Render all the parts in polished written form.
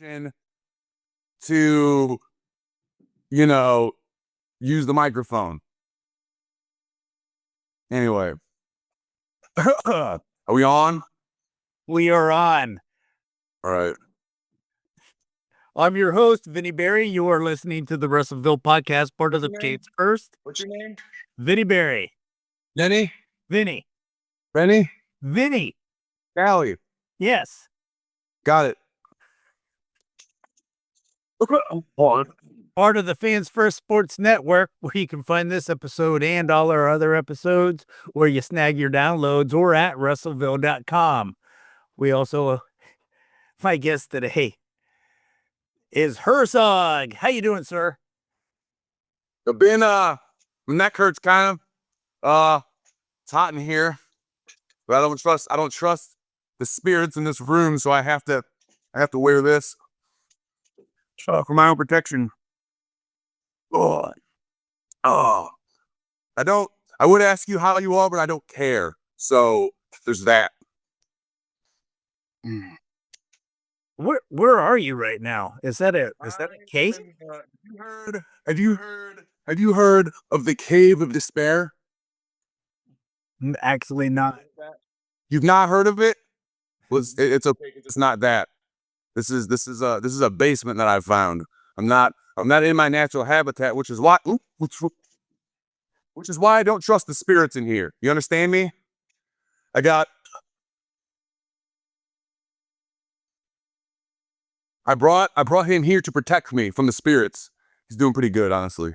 permission to, you know, use the microphone. Anyway, are we on? We are on. All right. I'm your host, Vinny Berry. You are listening to the Wrestleville podcast, part of the State's First. What's your name? Vinny Berry. Denny? Vinny. Rennie? Vinny. Callie. Yes. Got it. Part of the Fans First Sports Network, where you can find this episode and all our other episodes, where you snag your downloads, or at Wrestleville.com. We also, my guest today is Herzog. How you doing, sir? I've been, my neck hurts kind of. It's hot in here, but I don't trust the spirits in this room, so I have to wear this for my own protection. I would ask you how you are, but I don't care. So there's that. Where are you right now? Is that a cave? Have you heard of the Cave of Despair? Actually not. You've not heard of it? It's okay. It's not that. This is a basement that I found. I'm not in my natural habitat, which is why I don't trust the spirits in here. You understand me? I brought him here to protect me from the spirits. He's doing pretty good, honestly.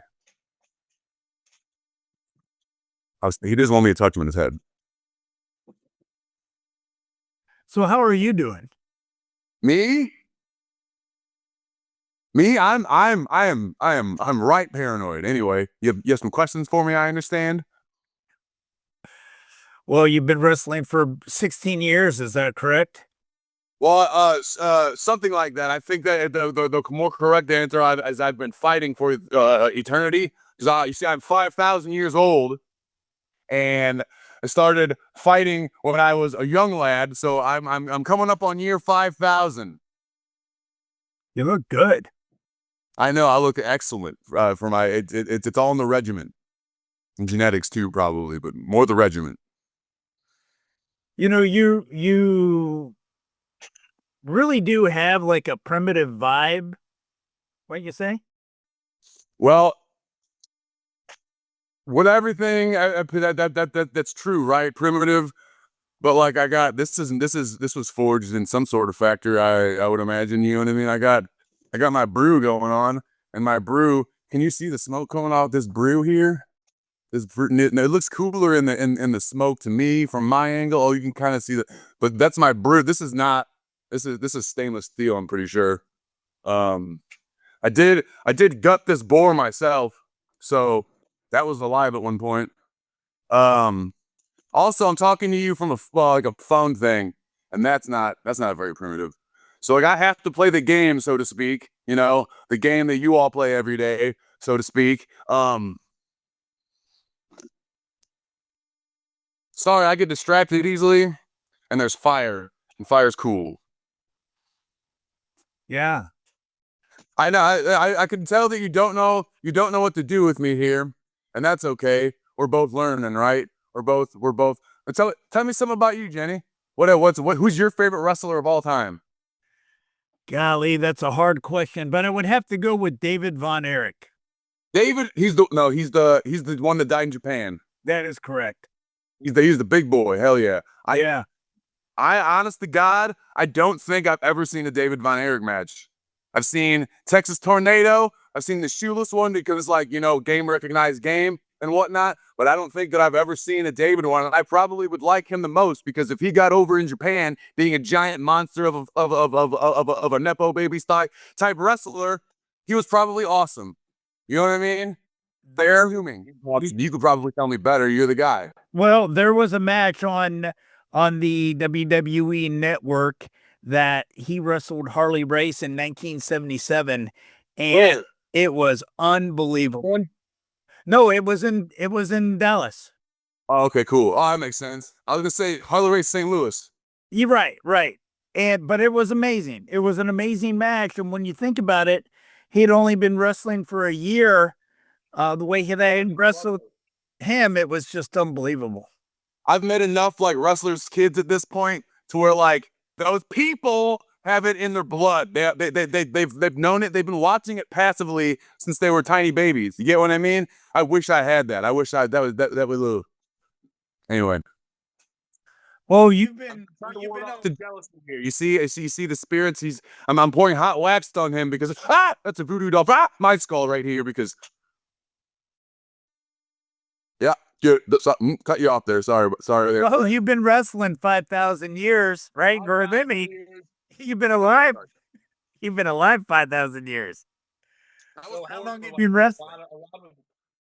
He doesn't want me to touch him in his head. So how are you doing? Me? I'm right paranoid. Anyway, you have some questions for me, I understand. Well, you've been wrestling for 16 years, is that correct? Well, something like that. I think that the more correct answer is I've been fighting for eternity. Because you see, I'm 5,000 years old, and I started fighting when I was a young lad. So I'm coming up on year 5,000. You look good. I know I look excellent for my. It's all in the regiment, and genetics too, probably, but more the regiment. You know, you really do have like a primitive vibe. What you say? Well, with everything that's true, right? Primitive, but like this was forged in some sort of factory. I would imagine. You know what I mean? I got my brew going on, and my brew. Can you see the smoke coming off this brew here? It looks cooler in the smoke to me from my angle. Oh, you can kind of see but that's my brew. This is stainless steel. I'm pretty sure. I did gut this boar myself, so that was alive at one point. Also, I'm talking to you from a phone thing, and that's not very primitive. So like I have to play the game, so to speak. You know, the game that you all play every day, so to speak. Sorry, I get distracted easily, and there's fire, and fire's cool. Yeah. I know. I can tell that you don't know what to do with me here, and that's okay. We're both learning, right? We're both. Tell me something about you, Jenny. Who's your favorite wrestler of all time? Golly, that's a hard question, but I would have to go with David Von Erich. David, he's the one that died in Japan. That is correct. He's the big boy. Hell yeah. Yeah. I honest to God, I don't think I've ever seen a David Von Erich match. I've seen Texas Tornado. I've seen the shoeless one because it's like, game recognized game and whatnot. But I don't think that I've ever seen a David one. I probably would like him the most because if he got over in Japan being a giant monster of a Nepo baby type wrestler, he was probably awesome. You know what I mean? They're human. You could probably tell me better. You're the guy. Well, there was a match on the WWE network that he wrestled Harley Race in 1977, and it was unbelievable. No, it was in Dallas. Oh, okay, cool. Oh, that makes sense. I was gonna say Harley Race St. Louis. You're right. But it was amazing. It was an amazing match. And when you think about it, he had only been wrestling for a year. The way they had wrestled him, it was just unbelievable. I've met enough like wrestlers' kids at this point to where like those people have it in their blood. They've known it. They've been watching it passively since they were tiny babies. You get what I mean? I wish I had that. I wish that was anyway. Well, you've been off the jealousy here. You see the spirits. I'm pouring hot wax on him because that's a voodoo doll. My skull right here because yeah. Cut you off there. Sorry. Oh, you've been wrestling 5,000 years, right? Or than me. You've been alive. You've been alive 5,000 years. So how long have you been wrestling?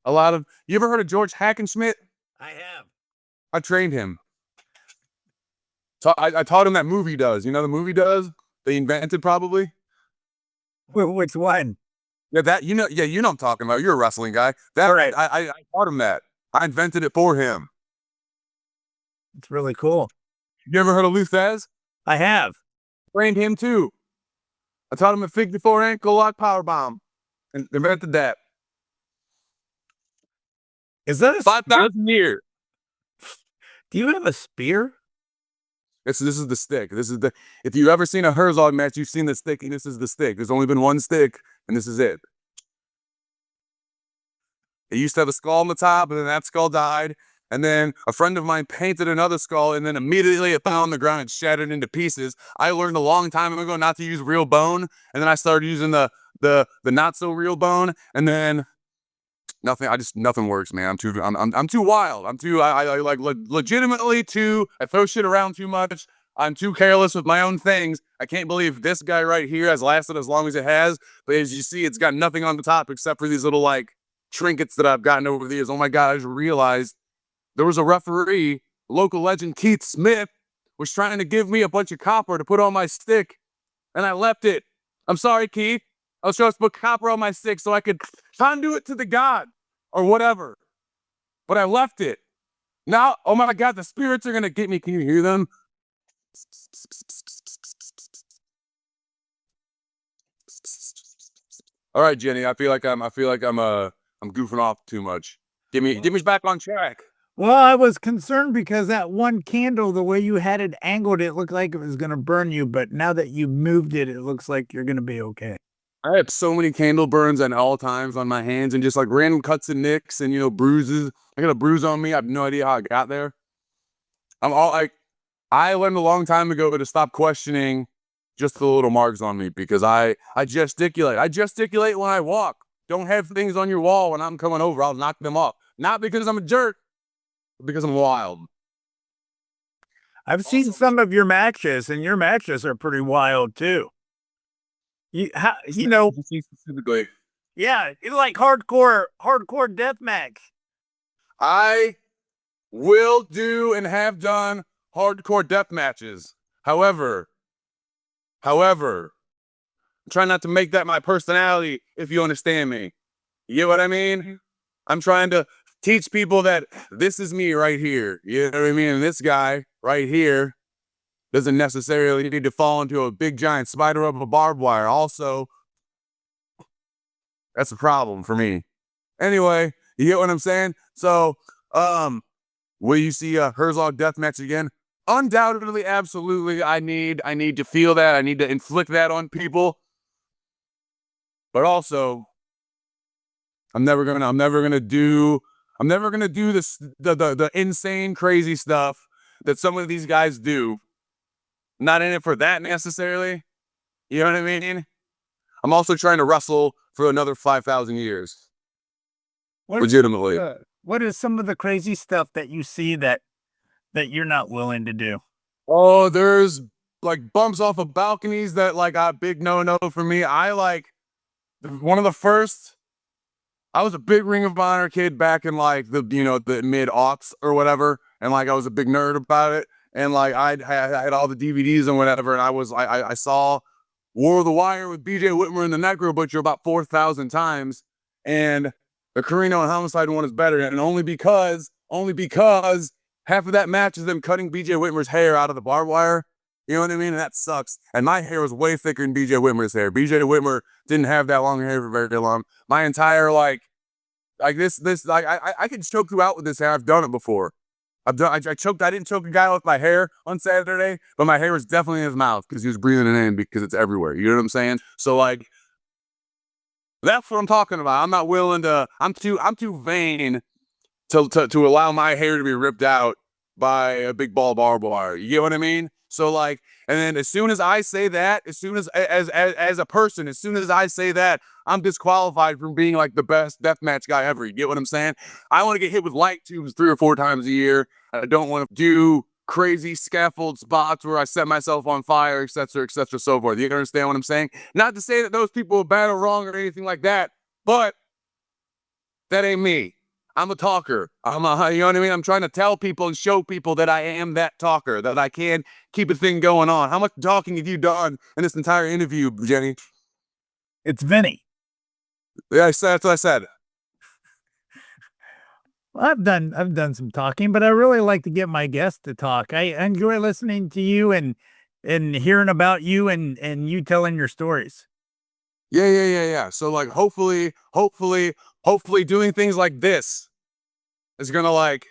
A lot of. You ever heard of George Hackenschmidt? I have. I trained him. I taught him that movie does. You know the movie does? They invented probably. Which one? Yeah, that you know. Yeah, you know what I'm talking about. You're a wrestling guy. That right. I taught him that. I invented it for him. It's really cool. You ever heard of Lou Thesz? I have. Trained him too. I taught him a 54 ankle lock power bomb, and invented that. Is that a 5,000 years? Do you have a spear? This is the stick. This is the. If you've ever seen a Herzog match, you've seen the stick. And this is the stick. There's only been one stick, and this is it. It used to have a skull on the top, and then that skull died. And then a friend of mine painted another skull, and then immediately it fell on the ground and shattered into pieces. I learned a long time ago not to use real bone, and then I started using the not so real bone, and then nothing works, man. I'm too wild. I like legitimately too. I throw shit around too much. I'm too careless with my own things. I can't believe this guy right here has lasted as long as it has. But as you see, it's got nothing on the top except for these little like trinkets that I've gotten over the years. Oh my God, I just realized there was a referee, local legend Keith Smith, was trying to give me a bunch of copper to put on my stick, and I left it. I'm sorry, Keith. I was supposed to put copper on my stick so I could conduit to the god or whatever. But I left it. Now, oh my God, the spirits are gonna get me. Can you hear them? All right, Jenny. I feel like I'm goofing off too much. Get me back on track. Well, I was concerned because that one candle, the way you had it angled, it looked like it was going to burn you. But now that you moved it, it looks like you're going to be okay. I have so many candle burns at all times on my hands and just like random cuts and nicks and, bruises. I got a bruise on me. I have no idea how I got there. I'm all like, I learned a long time ago to stop questioning just the little marks on me because I gesticulate. I gesticulate when I walk. Don't have things on your wall when I'm coming over. I'll knock them off. Not because I'm a jerk, but because I'm wild. I've seen some of your matches, and your matches are pretty wild too. Specifically. Yeah, it's like hardcore death match. I will do and have done hardcore death matches. However, try not to make that my personality, if you understand me. You get what I mean? I'm trying to teach people that this is me right here. You know what I mean? And this guy right here doesn't necessarily need to fall into a big giant spider of a barbed wire. Also, that's a problem for me. Anyway, you get what I'm saying? So, will you see a Herzog death match again? Undoubtedly, absolutely. I need to feel that. I need to inflict that on people. But also, I'm never gonna do this the insane crazy stuff that some of these guys do. Not in it for that necessarily. You know what I mean? I'm also trying to wrestle for another 5,000 years. Legitimately. What is some of the crazy stuff that you see that you're not willing to do? Oh, there's like bumps off of balconies that like a big no for me. I like one of the first. I was a big Ring of Honor kid back in like the mid aughts or whatever, and like I was a big nerd about it, and like I had all the DVDs and whatever, and I saw War of the Wire with BJ Whitmer and the Necro Butcher about 4,000 times, and the Carino and Homicide one is better, and only because half of that match is them cutting BJ Whitmer's hair out of the barbed wire, You know what I mean? And that sucks. And my hair was way thicker than BJ Whitmer's hair. BJ Whitmer didn't have that long hair for very long. My entire like this like I can choke you out with this hair. I've done it before. I choked. I didn't choke a guy with my hair on Saturday, but my hair was definitely in his mouth because he was breathing it in because it's everywhere. You know what I'm saying? So like, that's what I'm talking about. I'm not willing to. I'm too vain to allow my hair to be ripped out by a big ball of barbed wire. You get what I mean? So like, and then as soon as I say that, as soon as a person, as soon as I say that, I'm disqualified from being like the best deathmatch guy ever. You get what I'm saying? I want to get hit with light tubes 3 or 4 times a year. I don't want to do crazy scaffold spots where I set myself on fire, etc., so forth. You understand what I'm saying? Not to say that those people are bad or wrong or anything like that, but that ain't me. I'm a talker. You know what I mean? I'm trying to tell people and show people that I am that talker, that I can keep a thing going on. How much talking have you done in this entire interview, Jenny? It's Vinny. Yeah, that's what I said. Well, I've done some talking, but I really like to get my guests to talk. I enjoy listening to you and hearing about you and you telling your stories. Yeah. So like, hopefully doing things like this is gonna like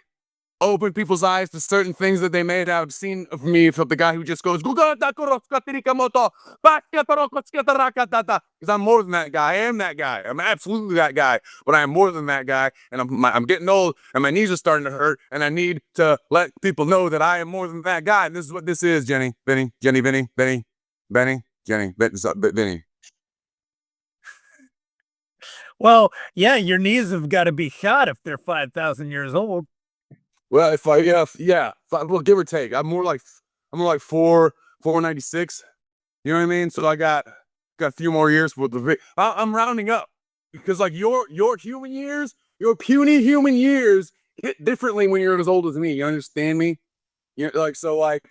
open people's eyes to certain things that they may have seen of me from the guy who just goes, because I'm more than that guy. I am that guy. I'm absolutely that guy, but I am more than that guy. And I'm getting old and my knees are starting to hurt. And I need to let people know that I am more than that guy. And this is what this is, Jenny, Benny, Benny. Well, yeah, your knees have got to be shot if they're 5,000 years old. Well, well, give or take. I'm more like 496. You know what I mean? So I got a few more years with the. I'm rounding up because like your human years, your puny human years hit differently when you're as old as me. You understand me? You know, like so like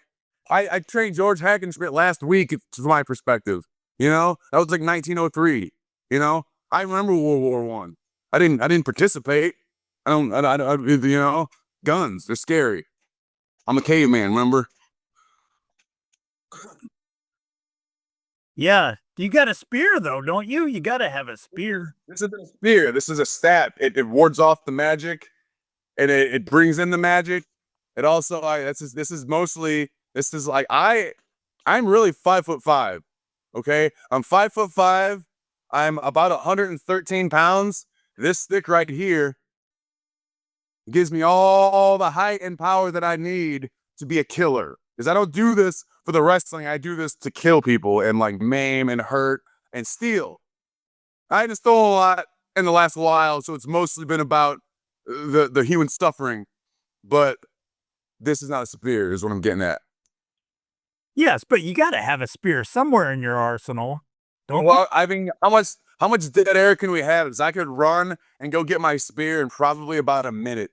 I trained George Hackenschmidt last week from my perspective. You know that was like 1903. You know I remember World War One. I didn't participate. I don't you know. Guns, they're scary. I'm a caveman, remember? Yeah, you got a spear though, don't you? You got to have a spear. This isn't a spear. This is a stat. It wards off the magic, and it brings in the magic. It also this is like I'm really 5'5". Okay, I'm 5'5". I'm about 113 pounds. This stick right here gives me all the height and power that I need to be a killer. Because I don't do this for the wrestling. I do this to kill people and like maim and hurt and steal. I just stole a lot in the last while, so it's mostly been about the human suffering. But this is not a spear, is what I'm getting at. Yes, but you got to have a spear somewhere in your arsenal. Don't Well, I mean, how much dead air can we have? Is I could run and go get my spear in probably about a minute.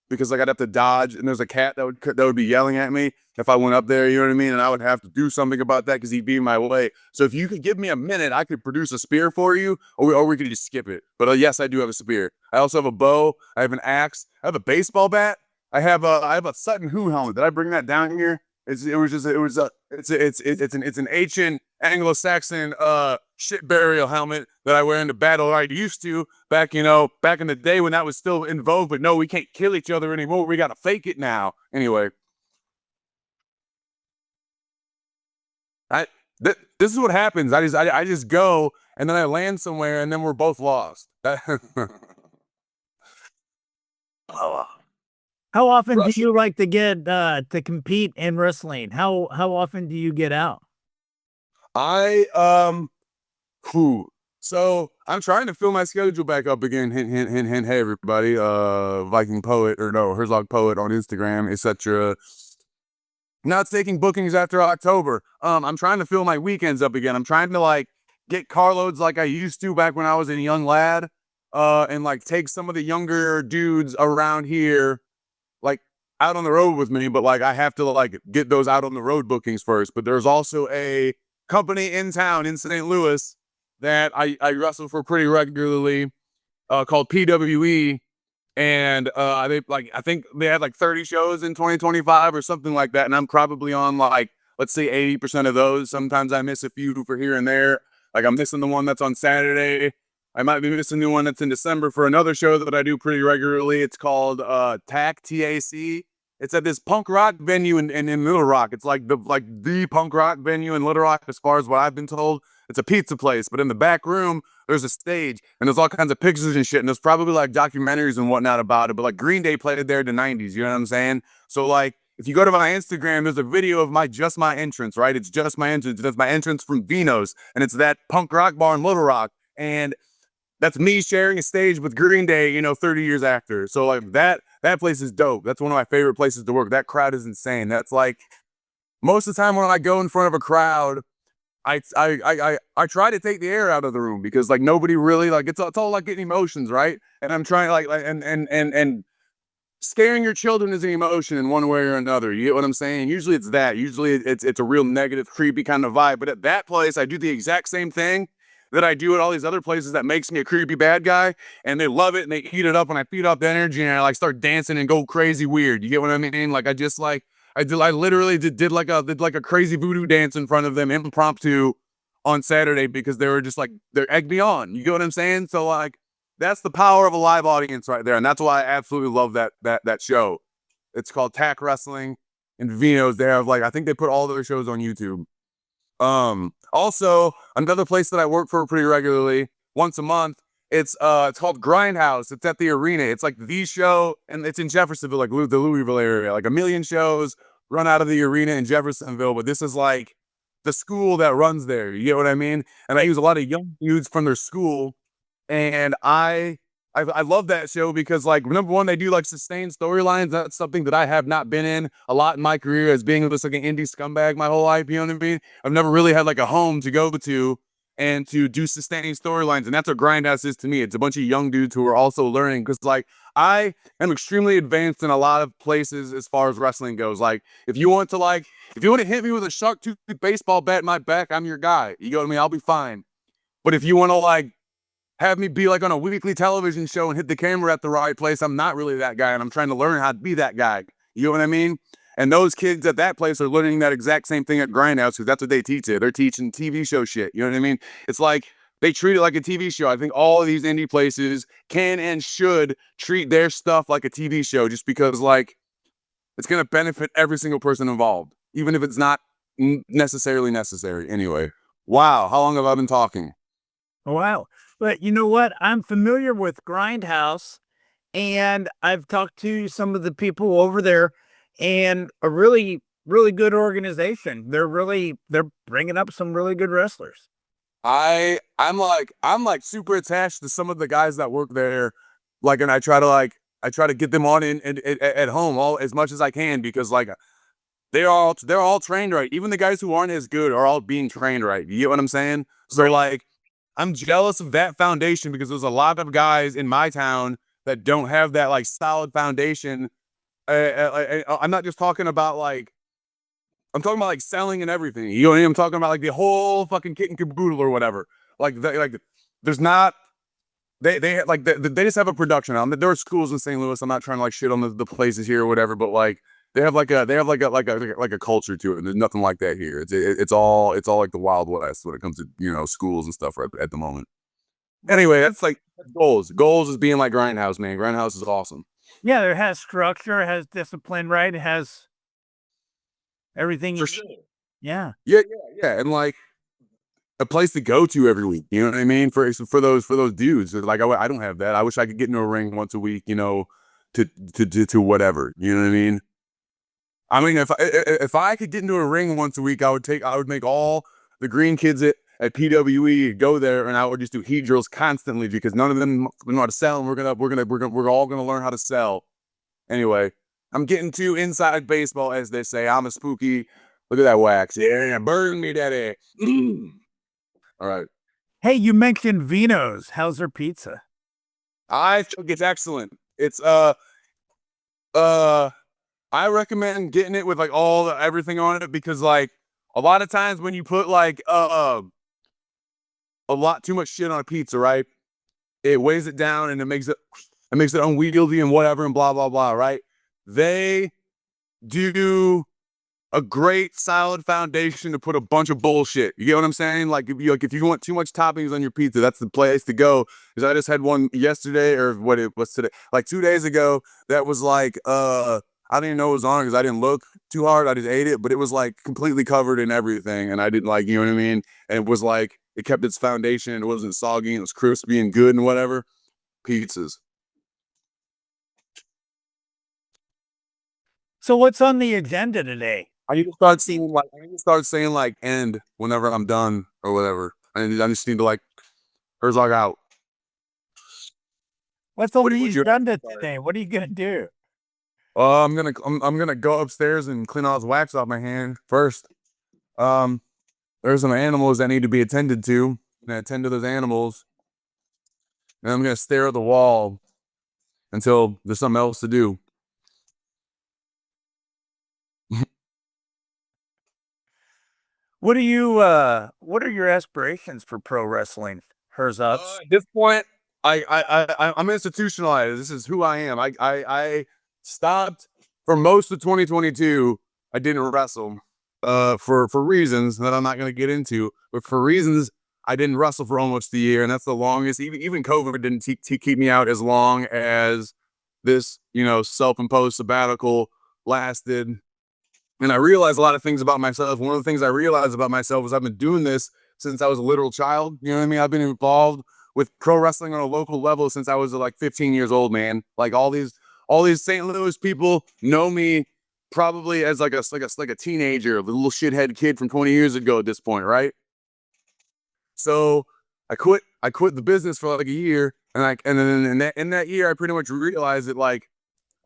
Because like I'd have to dodge, and there's a cat that would be yelling at me if I went up there. You know what I mean? And I would have to do something about that because he'd be in my way. So if you could give me a minute, I could produce a spear for you, or we could just skip it. But yes, I do have a spear. I also have a bow. I have an axe. I have a baseball bat. I have a Sutton Hoo helmet. Did I bring that down here? It's an ancient Anglo-Saxon shit burial helmet that I wear in the battle I used to back in the day when that was still in vogue. But no, we can't kill each other anymore. We gotta fake it now. Anyway, this is what happens. I just go and then I land somewhere and then we're both lost. How often do you like to get to compete in wrestling? How often do you get out? So I'm trying to fill my schedule back up again. Hint, hint, hint, hint. Hey everybody, Viking Poet or no Herzog Poet on Instagram, etc. Not taking bookings after October. I'm trying to fill my weekends up again. I'm trying to like get carloads like I used to back when I was a young lad, and like take some of the younger dudes around here like out on the road with me, but like I have to like get those out on the road bookings first. But there's also a company in town in St. Louis that I wrestle for pretty regularly, called PWE, and I think they had like 30 shows in 2025 or something like that, and I'm probably on like let's say 80% of those. Sometimes I miss a few for here and there. Like I'm missing the one that's on Saturday. I might be missing the one that's in December for another show that I do pretty regularly. It's called TAC, TAC. It's at this punk rock venue in Little Rock. It's like the punk rock venue in Little Rock, as far as what I've been told. It's a pizza place, but in the back room, there's a stage and there's all kinds of pictures and shit. And there's probably like documentaries and whatnot about it. But like Green Day played it there in the 90s. You know what I'm saying? So like, if you go to my Instagram, there's a video of my entrance, right? It's just my entrance. That's my entrance from Vino's. And it's that punk rock bar in Little Rock. And that's me sharing a stage with Green Day, 30 years after. So like that place is dope. That's one of my favorite places to work. That crowd is insane. That's like most of the time when I go in front of a crowd, I try to take the air out of the room because like nobody really like it's all like getting emotions, right? And I'm trying like and scaring your children is an emotion in one way or another. You get what I'm saying? Usually it's that. Usually it's a real negative, creepy kind of vibe. But at that place, I do the exact same thing that I do at all these other places that makes me a creepy bad guy, and they love it and they eat it up, and I feed off the energy and I like start dancing and go crazy weird. You get what I mean? Like I literally did like a crazy voodoo dance in front of them impromptu on Saturday because they were just like they're egged me on. You get what I'm saying? So like that's the power of a live audience right there, and that's why I absolutely love that show. It's called TAC Wrestling in Vino's. They have like I think they put all their shows on YouTube. Also another place that I work for pretty regularly once a month. It's called Grindhouse. It's at the arena. It's like the show, and it's in Jeffersonville, like the Louisville area. Like a million shows run out of the arena in Jeffersonville, but this is like the school that runs there. You get what I mean? And I use a lot of young dudes from their school, and I love that show because like number one, they do like sustained storylines. That's something that I have not been in a lot in my career as being just like an indie scumbag my whole life. You know what I mean? I've never really had like a home to go to and to do sustaining storylines. And that's what Grindhouse is to me. It's a bunch of young dudes who are also learning because like I am extremely advanced in a lot of places as far as wrestling goes. Like if you want to hit me with a shark tooth baseball bat in my back, I'm your guy. You know what I mean? I'll be fine. But if you want to like have me be like on a weekly television show and hit the camera at the right place, I'm not really that guy, and I'm trying to learn how to be that guy. You know what I mean? And those kids at that place are learning that exact same thing at Grindhouse because that's what they teach it. They're teaching TV show shit. You know what I mean? It's like they treat it like a TV show. I think all of these indie places can and should treat their stuff like a TV show just because like it's going to benefit every single person involved, even if it's not necessarily necessary. Anyway, wow. How long have I been talking? Wow. But you know what? I'm familiar with Grindhouse, and I've talked to some of the people over there, and a really, really good organization. They're bringing up some really good wrestlers. I'm like super attached to some of the guys that work there, like, and I try to get them on in at home all as much as I can because like they're all trained right. Even the guys who aren't as good are all being trained right. You get what I'm saying? So like I'm jealous of that foundation because there's a lot of guys in my town that don't have that like solid foundation. I'm not just talking about like I'm talking about like selling and everything. You know what I mean? I'm talking about like the whole fucking kit and caboodle or whatever. Like there's not they just have a production on. There are schools in St. Louis. I'm not trying to like shit on the places here or whatever, but like they have like a culture to it. And there's nothing like that here. It's all like the Wild West when it comes to schools and stuff right at the moment. Anyway, that's like goals. Goals is being like Grindhouse, man. Grindhouse is awesome. Yeah, it has structure, it has discipline, right? It has everything. For sure. Yeah. Yeah. And like a place to go to every week. You know what I mean? For those dudes. Like I don't have that. I wish I could get into a ring once a week, to whatever. You know what I mean? I mean, if I could get into a ring once a week, I would make all the green kids at PWE go there, and I would just do heat drills constantly because none of them know how to sell, and we're all gonna learn how to sell. Anyway, I'm getting too inside baseball, as they say. I'm a spooky. Look at that wax. Yeah, burn me, daddy. All right. Hey, you mentioned Vino's. How's their pizza? I think it's excellent. It's I recommend getting it with like everything on it because like a lot of times when you put like a lot too much shit on a pizza, right? It weighs it down and it makes it unwieldy and whatever and blah blah blah, right? They do a great solid foundation to put a bunch of bullshit. You get what I'm saying? Like if you want too much toppings on your pizza, that's the place to go. Because I just had one yesterday, or what it was today, like 2 days ago. That was like I didn't even know it was on because I didn't look too hard. I just ate it, but it was like completely covered in everything, and I didn't like, you know what I mean. And it was like it kept its foundation. It wasn't soggy. And it was crispy and good and whatever. Pizzas. So what's on the agenda today? I need to start saying like end whenever I'm done or whatever. I just need to like Herzog out. What's on What the would you agenda today? What are you gonna do? I'm gonna go upstairs and clean all this wax off my hand first. Um, there's some animals that need to be attended to, and I attend to those animals. And I'm gonna stare at the wall until there's something else to do. What are your aspirations for pro wrestling, Herzog? At this point, I'm institutionalized. This is who I am. I stopped for most of 2022. I didn't wrestle, for reasons that I'm not going to get into, but for reasons I didn't wrestle for almost a year, and that's the longest. Even COVID didn't keep me out as long as this, self-imposed sabbatical lasted. And I realized a lot of things about myself. One of the things I realized about myself is I've been doing this since I was a literal child. You know what I mean? I've been involved with pro wrestling on a local level since I was like 15 years old, man. Like all these St. Louis people know me probably as like a teenager, a little shithead kid from 20 years ago at this point, right? So I quit the business for like a year, and then in that year I pretty much realized that like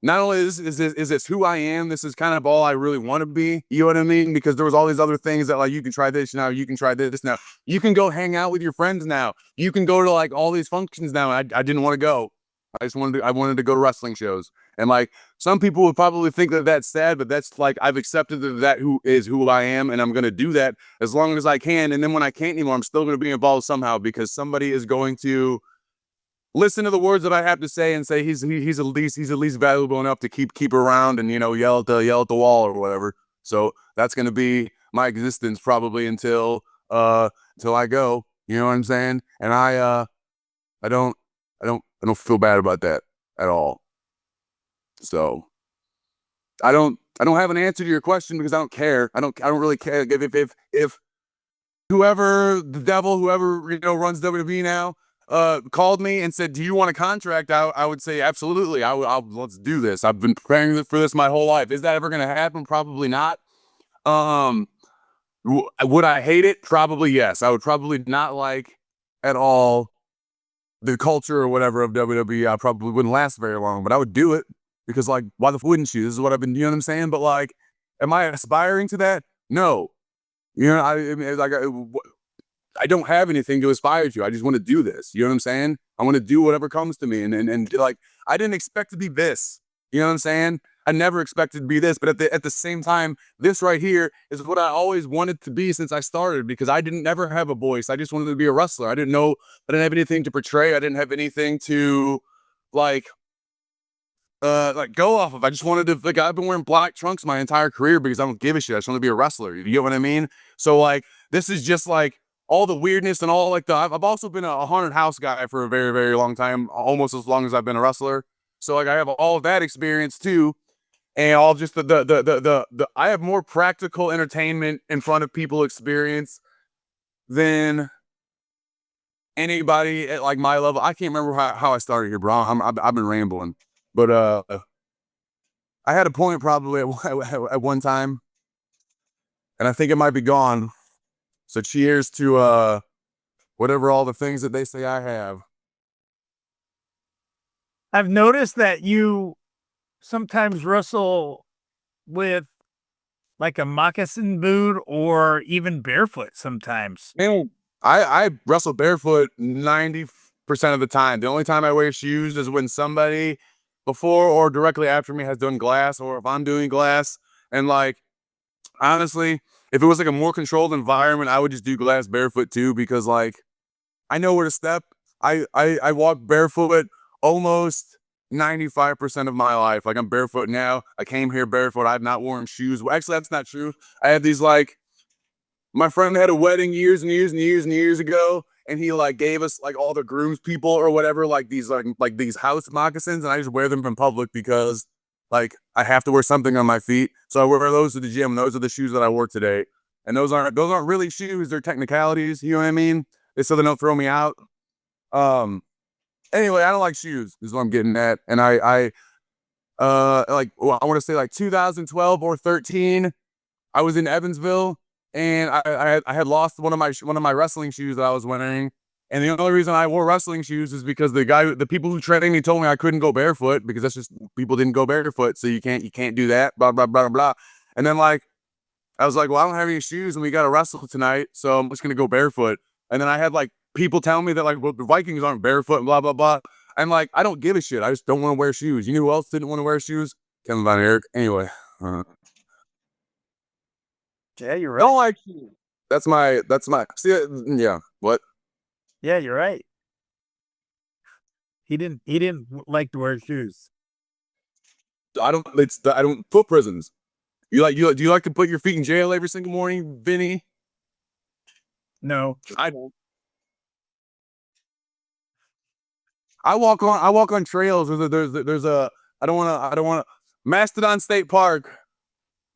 not only is this who I am, this is kind of all I really want to be. You know what I mean? Because there was all these other things that like you can try this now, you can try this now, you can go hang out with your friends now, you can go to like all these functions now. I didn't want to go. I wanted to go to wrestling shows, and like some people would probably think that that's sad, but that's like I've accepted that who is who I am, and I'm gonna do that as long as I can. And then when I can't anymore, I'm still gonna be involved somehow because somebody is going to listen to the words that I have to say and say he's at least valuable enough to keep around and yell at the wall or whatever. So that's gonna be my existence probably until I go. You know what I'm saying? And I don't feel bad about that at all. So I don't have an answer to your question because I don't care. I don't really care if whoever the devil, whoever runs WWE now, called me and said, "Do you want a contract?" I would say absolutely. Let's do this. I've been preparing for this my whole life. Is that ever gonna happen? Probably not. Um, would I hate it? Probably yes. I would probably not like at all the culture or whatever of WWE. I probably wouldn't last very long, but I would do it because like, why the wouldn't you? This is what I've been. You know what I'm saying? But like, am I aspiring to that? No. I mean, like, I don't have anything to aspire to. I just want to do this. You know what I'm saying? I want to do whatever comes to me. And like, I didn't expect to be this. You know what I'm saying? I never expected to be this. But at the same time, this right here is what I always wanted to be since I started because I didn't never have a voice. I just wanted to be a wrestler. I didn't have anything to portray. I didn't have anything to like go off of. I just wanted to like I've been wearing black trunks my entire career because I don't give a shit. I just want to be a wrestler. You get what I mean? So like this is just like all the weirdness and all like I've also been a haunted house guy for a very, very long time, almost as long as I've been a wrestler. So like I have all of that experience too. And all just the I have more practical entertainment in front of people experience than anybody at like my level. I can't remember how I started here, bro. I've been rambling. But I had a point probably at one time, and I think it might be gone. So cheers to whatever all the things that they say I have. I've noticed that you sometimes wrestle with like a moccasin boot or even barefoot sometimes. Man, I wrestle barefoot 90% of the time. The only time I wear shoes is when somebody before or directly after me has done glass, or if I'm doing glass. And like honestly, if it was like a more controlled environment, I would just do glass barefoot too because like I know where to step. I walk barefoot almost 95% of my life. Like I'm barefoot now. I came here barefoot. I've not worn shoes. Well, actually, that's not true. I had these like my friend had a wedding years and years and years and years ago, and he like gave us like all the grooms people or whatever like these house moccasins, and I just wear them in public because like I have to wear something on my feet, so I wear those to the gym. Those are the shoes that I wore today, and those aren't really shoes. They're technicalities. You know what I mean? It's so they don't throw me out. Um. Anyway, I don't like shoes. Is what I'm getting at, and like well, I want to say like 2012 or 13. I was in Evansville, and I had lost one of my wrestling shoes that I was wearing. And the only reason I wore wrestling shoes is because the people who trained me told me I couldn't go barefoot because that's just people didn't go barefoot, so you can't do that. Blah blah blah blah. And then like I was like, well, I don't have any shoes, and we got to wrestle tonight, so I'm just gonna go barefoot. And then I had like people telling me that like, well, the Vikings aren't barefoot, and blah blah blah. I'm like, I don't give a shit. I just don't want to wear shoes. You know who else didn't want to wear shoes? Kevin Von Erich. Anyway, Yeah, you're right. don't like shoes. That's my see. Yeah. What? Yeah, you're right. He didn't like to wear shoes. I don't. I don't foot prisons. Do you like to put your feet in jail every single morning, Vinny? No. I don't. I walk on trails. There's a I don't want to Mastodon State Park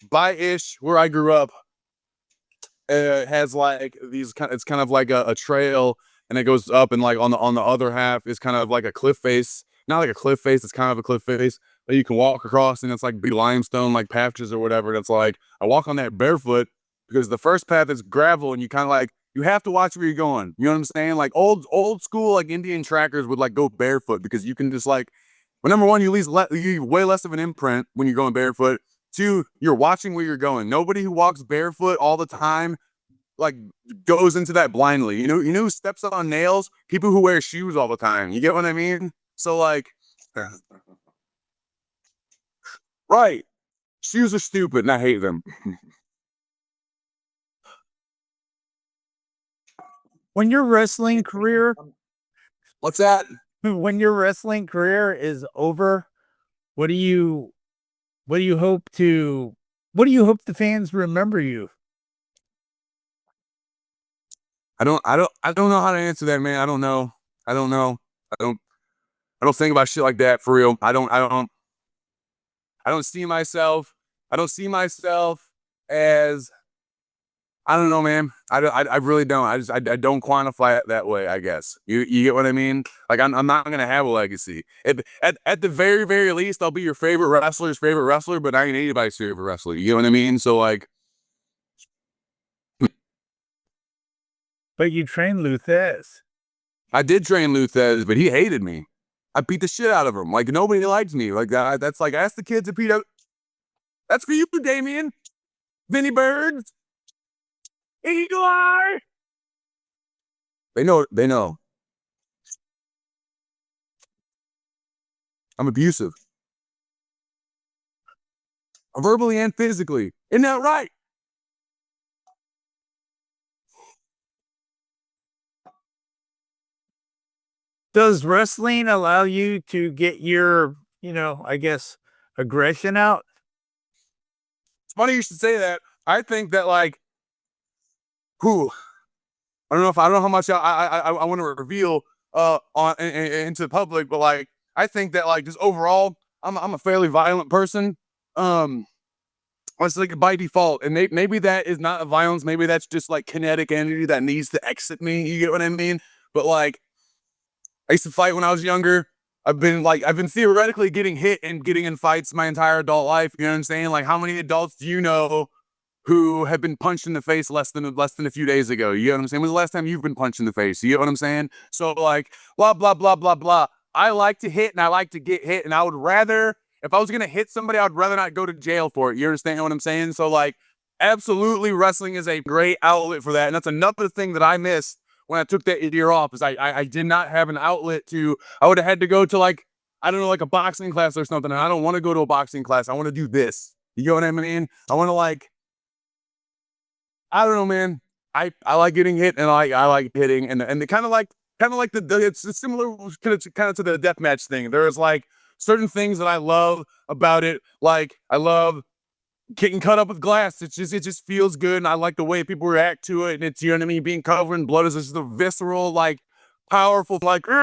by ish where I grew up. Has like these kind. It's kind of like a trail, and it goes up, and like on the other half is kind of like a cliff face. Not like a cliff face. It's kind of a cliff face that you can walk across, and it's like big limestone like patches or whatever. That's like I walk on that barefoot because the first path is gravel, and you kind of like you have to watch where you're going. You know what I'm saying? Like old school like Indian trackers would like go barefoot because you can just like. Well, number one, you way less of an imprint when you're going barefoot. Two, you're watching where you're going. Nobody who walks barefoot all the time like goes into that blindly. You know who steps on nails? People who wear shoes all the time. You get what I mean? So like right. Shoes are stupid and I hate them. When your wrestling career What's that? when your wrestling career is over, what do you what do you hope to what do you hope the fans remember you? I don't know how to answer that, man. I don't know. I don't know. I don't I don't think about shit like that for real. I don't see myself. I don't see myself as I don't know, man. I really don't. I don't quantify it that way. I guess you get what I mean. Like I'm not gonna have a legacy. At the very very least, I'll be your favorite wrestler's favorite wrestler, but I ain't anybody's favorite wrestler. You get what I mean? So like, But you train Luthez. I did train Luthez, but he hated me. I beat the shit out of him. Like nobody liked me. Like that. That's like ask the kids to beat out. That's for you, Damien. Vinny Birds. Eagle Eye. They know. They know. I'm abusive. Verbally and physically. Isn't that right? Does wrestling allow you to get your, I guess, aggression out? It's funny you should say that. I think that like, who I don't know how much I want to reveal into the public, but like I think that like just overall, I'm a fairly violent person. Um, it's like by default, and maybe that is not a violence. Maybe that's just like kinetic energy that needs to exit me. You get what I mean? But like, I used to fight when I was younger. I've been theoretically getting hit and getting in fights my entire adult life. You know what I'm saying? Like, how many adults do you know who have been punched in the face less than a few days ago? You know what I'm saying? When's the last time you've been punched in the face? You get what I'm saying? So like, blah blah blah blah blah. I like to hit and I like to get hit, and I would rather if I was gonna hit somebody, I would rather not go to jail for it. You understand what I'm saying? So like, absolutely, wrestling is a great outlet for that, and that's another thing that I missed when I took that year off. Is I did not have an outlet to. I would have had to go to like I don't know like a boxing class or something. And I don't want to go to a boxing class. I want to do this. You know what I mean? I want to like I don't know, man. I like getting hit and I like hitting and the kind of like the it's similar kind of to the deathmatch thing. There's like certain things that I love about it. Like I love getting cut up with glass. It just feels good, and I like the way people react to it. And it's, you know what I mean, being covered in blood is just the visceral, like powerful, like you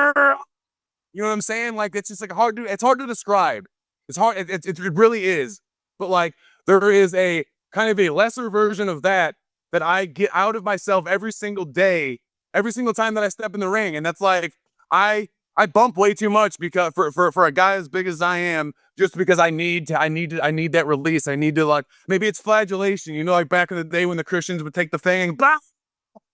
know what I'm saying? Like it's just like it's hard to describe. It's hard. It really is. But like there is a kind of a lesser version of that that I get out of myself every single day, every single time that I step in the ring, and that's like I bump way too much because for a guy as big as I am, just because I need that release. I need to, like, maybe it's flagellation, you know, like back in the day when the Christians would take the thing and blah,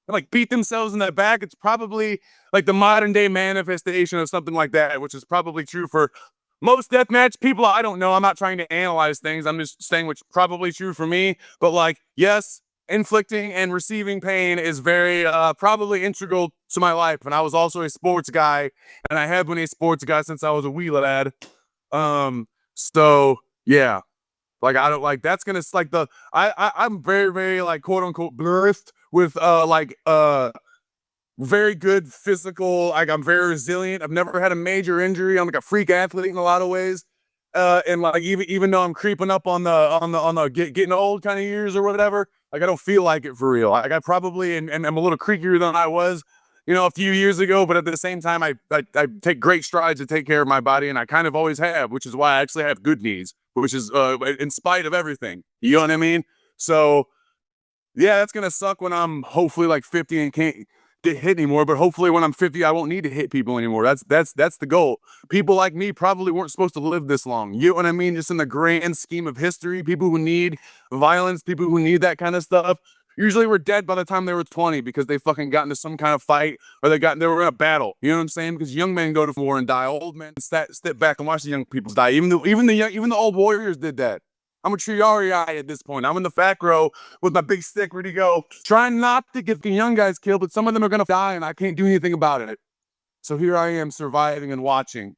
and like beat themselves in the back. It's probably like the modern day manifestation of something like that, which is probably true for most deathmatch people. I don't know. I'm not trying to analyze things. I'm just saying what's probably true for me. But like, yes, inflicting and receiving pain is very probably integral to my life. And I was also a sports guy, and I have been a sports guy since I was a wee lad. So yeah, like I don't like that's gonna like the I'm very very like quote unquote blessed with very good physical. Like I'm very resilient. I've never had a major injury. I'm like a freak athlete in a lot of ways. And like even though I'm creeping up on the getting old kind of years or whatever, like I don't feel like it for real. Like I probably and I'm a little creakier than I was, you know, a few years ago. But at the same time, I take great strides to take care of my body, and I kind of always have, which is why I actually have good knees, which is in spite of everything. You know what I mean? So yeah, that's gonna suck when I'm hopefully like 50 and can't get hit anymore. But hopefully when I'm 50, I won't need to hit people anymore. That's the goal. People like me probably weren't supposed to live this long. You know what I mean? Just in the grand scheme of history, people who need violence, people who need that kind of stuff, usually were dead by the time they were 20 because they fucking got into some kind of fight or they were in a battle. You know what I'm saying? Because young men go to war and die. Old men step back and watch the young people die. Even the old warriors did that. I'm a Triari at this point. I'm in the back row with my big stick ready to go, trying not to get the young guys killed, but some of them are gonna die and I can't do anything about it. So here I am surviving and watching.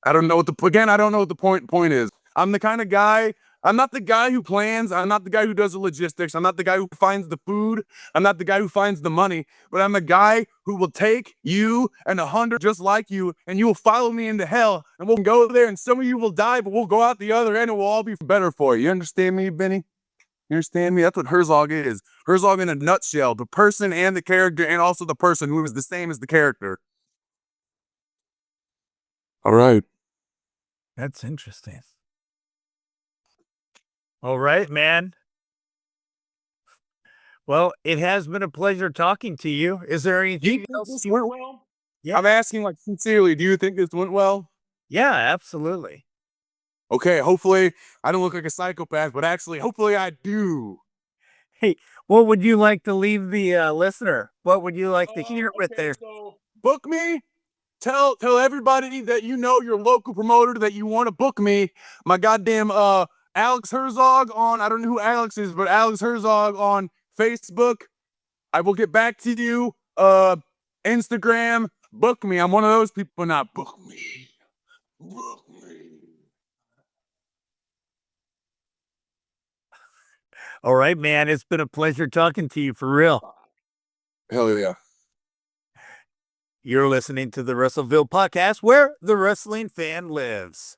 I don't know what the point is. I'm the kind of guy, I'm not the guy who plans, I'm not the guy who does the logistics, I'm not the guy who finds the food, I'm not the guy who finds the money, but I'm the guy who will take you and 100 just like you, and you will follow me into hell, and we'll go there, and some of you will die, but we'll go out the other end and we'll all be better for you. You understand me, Benny? You understand me? That's what Herzog is. Herzog in a nutshell, the person and the character, and also the person who is the same as the character. All right. That's interesting. All right, man. Well, it has been a pleasure talking to you. Is there Do you anything think else this you went well? Yeah. I'm asking like sincerely, do you think this went well? Yeah, absolutely. Okay, hopefully I don't look like a psychopath, but actually, hopefully I do. Hey, what would you like to leave the listener? What would you like to hear with Okay, their so book me. Tell everybody that you know your local promoter that you want to book me. My goddamn Alex Herzog on, I don't know who Alex is, but Alex Herzog on Facebook. I will get back to you. Instagram, book me. I'm one of those people. Not book me. Book me. All right, man. It's been a pleasure talking to you for real. Hell yeah. You're listening to the Wrestleville podcast where the wrestling fan lives.